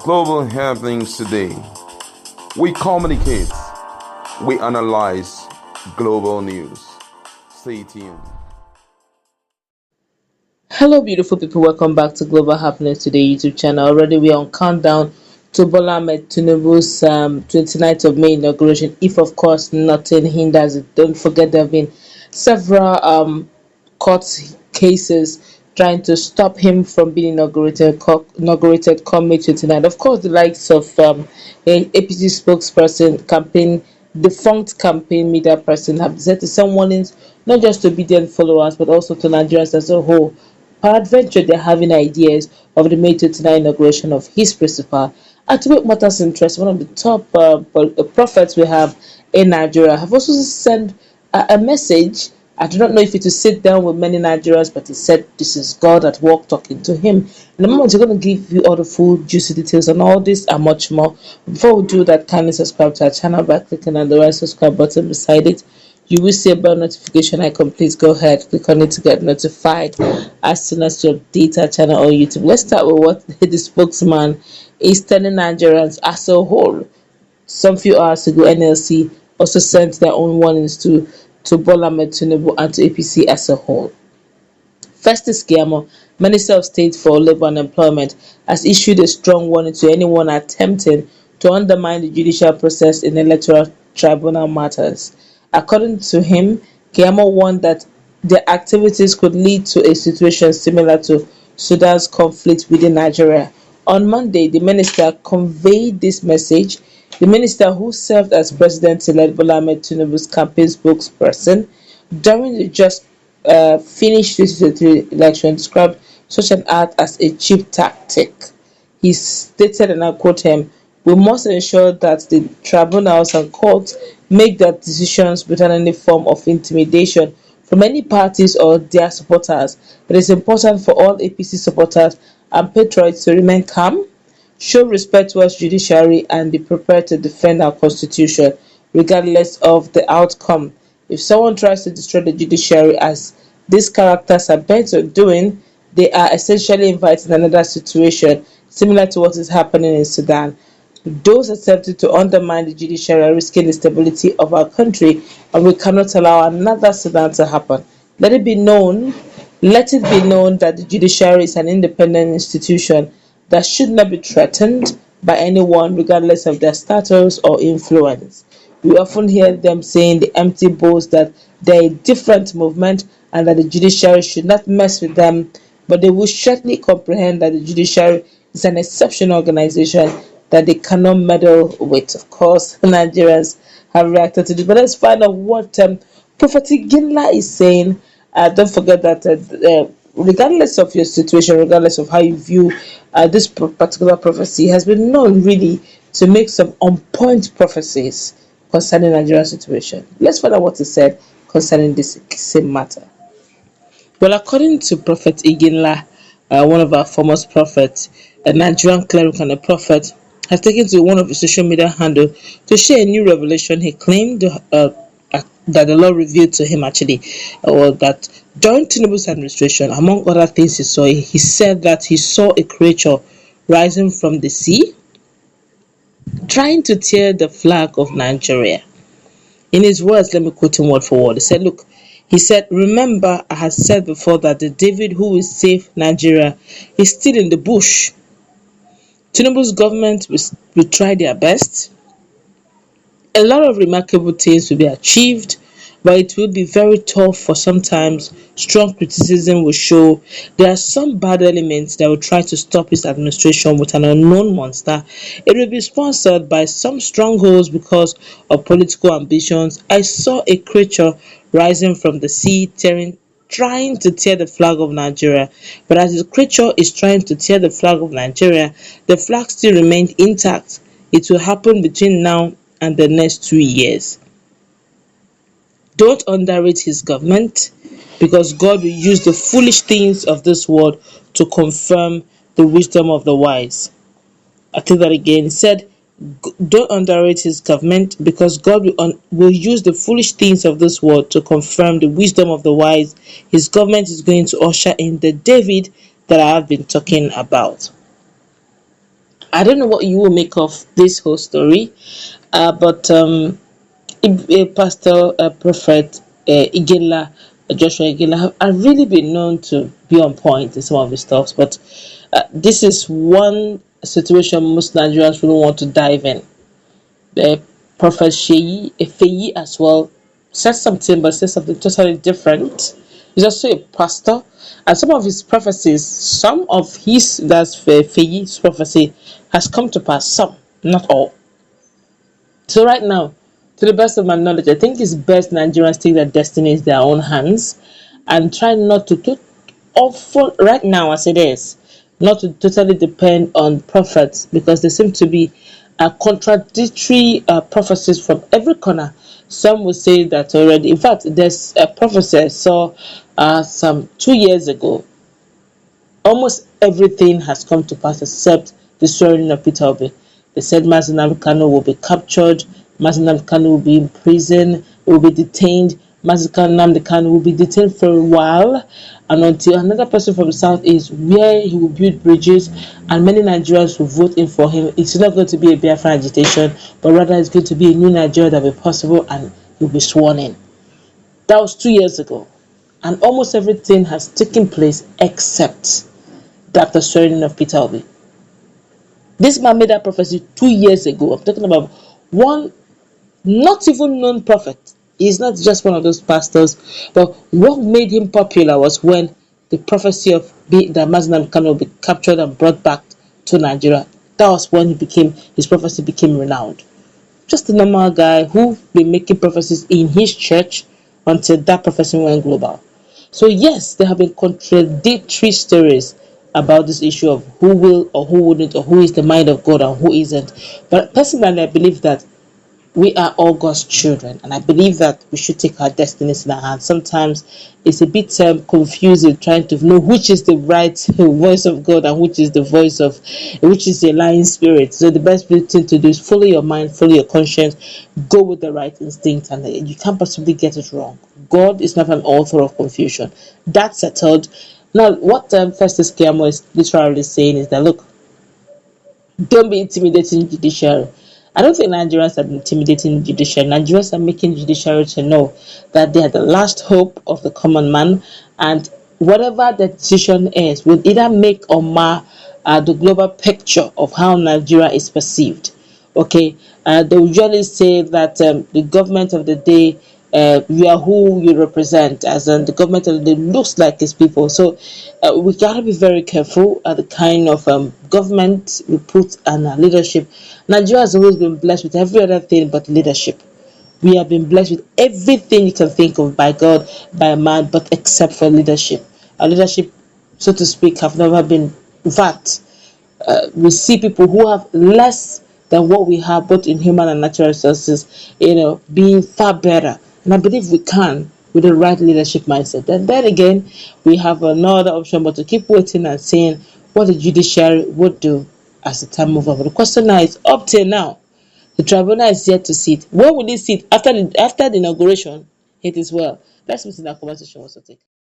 Global happenings today. We communicate, we analyze global news. Stay tuned. Hello, beautiful people. Welcome back to Global Happiness Today YouTube channel. Already we are on countdown to Bola Tinubu's 29th of May inauguration. If, of course, nothing hinders it. Don't forget there have been several court cases trying to stop him from being inaugurated come May 29th. Of course, the likes of APC spokesperson, defunct campaign media person have decided to send warnings not just to obedient followers but also to Nigerians as a whole. Peradventure, they're having ideas of the May 29 inauguration of his principal. And to make matters interesting, one of the top prophets we have in Nigeria have also sent a message. I do not know if it will sit down with many Nigerians, but he said this is God at work talking to him. In a moment, we're going to give you all the full juicy details on all this and much more. Before we do that, kindly subscribe to our channel by clicking on the red subscribe button beside it. You will see a bell notification icon. Please go ahead, click on it to get notified as soon as you update our channel on YouTube. Let's start with what the spokesman is telling Nigerians as a whole. Some few hours ago, NLC also sent their own warnings to Bola Tinubu and to APC as a whole. First is Giamo, Minister of State for Labour and Employment, has issued a strong warning to anyone attempting to undermine the judicial process in electoral tribunal matters. According to him, Giamo warned that their activities could lead to a situation similar to Sudan's conflict within Nigeria. On Monday, the minister conveyed this message. The minister, who served as President-elect Bola Tinubu's campaign spokesperson during the just finished 2023 election, described such an act as a cheap tactic. He stated, and I quote him, "We must ensure that the tribunals and courts make their decisions without any form of intimidation from any parties or their supporters. It is important for all APC supporters and patriots to remain calm, show respect towards judiciary, and be prepared to defend our constitution regardless of the outcome. If someone tries to destroy the judiciary, as these characters are bent on doing, they are essentially inviting another situation similar to what is happening in Sudan. Those attempting to undermine the judiciary are risking the stability of our country, and we cannot allow another Sudan to happen. Let it be known that the judiciary is an independent institution that should not be threatened by anyone regardless of their status or influence. We often hear them saying the empty boast that they're a different movement and that the judiciary should not mess with them, but they will surely comprehend that the judiciary is an exceptional organization that they cannot meddle with." Of course, Nigerians have reacted to this, but let's find out what Prophet Iginla is saying. Don't forget that regardless of your situation, regardless of how you view this particular prophecy, has been known really to make some on-point prophecies concerning Nigeria's situation. Let's find out what he said concerning this same matter. Well, according to Prophet Iginla, one of our foremost prophets, a Nigerian cleric and a prophet, has taken to one of his social media handle to share a new revelation. He claimed that the Lord revealed to him actually, or that during Tinubu's administration, among other things he said that he saw a creature rising from the sea, trying to tear the flag of Nigeria. In his words, let me quote him word for word. He said, "Remember, I had said before that the David who will save Nigeria is still in the bush. Tinubu's government will try their best. A lot of remarkable things will be achieved, but it will be very tough for sometimes. Strong criticism will show there are some bad elements that will try to stop his administration with an unknown monster. It will be sponsored by some strongholds because of political ambitions. I saw a creature rising from the sea, trying to tear the flag of Nigeria. But as the creature is trying to tear the flag of Nigeria, the flag still remained intact. It will happen between now and the next 2 years. Don't underrate his government, because God will use the foolish things of this world to confirm the wisdom of the wise." I take that again. He said, "Don't underrate his government, because God will use the foolish things of this world to confirm the wisdom of the wise. His government is going to usher in the David that I have been talking about." I don't know what you will make of this whole story, but Pastor Prophet Iginla, Joshua Iginla, have really been known to be on point in some of his stuffs, but this is one situation most Nigerians really want to dive in. Prophet Sheyi, Efeyi as well, says something, but says something totally different. He's also a pastor, and some of his prophecies, some of his, that's Feyi's prophecy, has come to pass, some, not all. So right now, to the best of my knowledge, I think it's best Nigerians take their destiny in their own hands and try not to often, right now as it is, not to totally depend on prophets, because there seem to be contradictory prophecies from every corner. Some will say that already. In fact, there's a prophecy I saw some 2 years ago. Almost everything has come to pass except the swearing of Peter Obi. They said Mazi Kano will be captured, Mazi Kano will be in prison, will be detained, Mazi Kano will be detained for a while, and until another person from the south is where he will build bridges, and many Nigerians will vote in for him. It's not going to be a Biafra agitation, but rather it's going to be a new Nigeria that will be possible, and he'll be sworn in. That was 2 years ago, and almost everything has taken place except the swearing of Peter Obi. This man made that prophecy 2 years ago. I'm talking about one not even known prophet. He's not just one of those pastors, but what made him popular was when the prophecy of that Mazi Kano will be captured and brought back to Nigeria. That was when his prophecy became renowned. Just a normal guy who been making prophecies in his church until that prophecy went global. So yes, there have been contradictory stories about this issue of who will or who wouldn't, or who is the mind of God and who isn't. But personally, I believe that we are all God's children, and I believe that we should take our destinies in our hands. Sometimes it's a bit confusing trying to know which is the right voice of God and which is the lying spirit. So the best thing to do is follow your mind, follow your conscience, go with the right instinct, and you can't possibly get it wrong. God is not an author of confusion. That's settled. Now, what Festus Keyamo is literally saying is that, look, don't be intimidating judiciary. I don't think Nigerians are intimidating judiciary. Nigerians are making judiciary to know that they are the last hope of the common man, and whatever the decision is will either make or mar the global picture of how Nigeria is perceived. Okay, they usually say that the government of the day, you are who you represent, as in the government of the day looks like its people. So we gotta be very careful at the kind of government we put and leadership. Nigeria has always been blessed with every other thing but leadership. We have been blessed with everything you can think of by God, by man, but except for leadership. Our leadership, so to speak, have never been. In fact, we see people who have less than what we have, both in human and natural resources, being far better. And I believe we can with the right leadership mindset. And then again, we have another option but to keep waiting and seeing what the judiciary would do as the time moves on. But the question now is, up till now, the tribunal is yet to sit. When will it sit? After the inauguration? It is well. Let's listen to that conversation also take.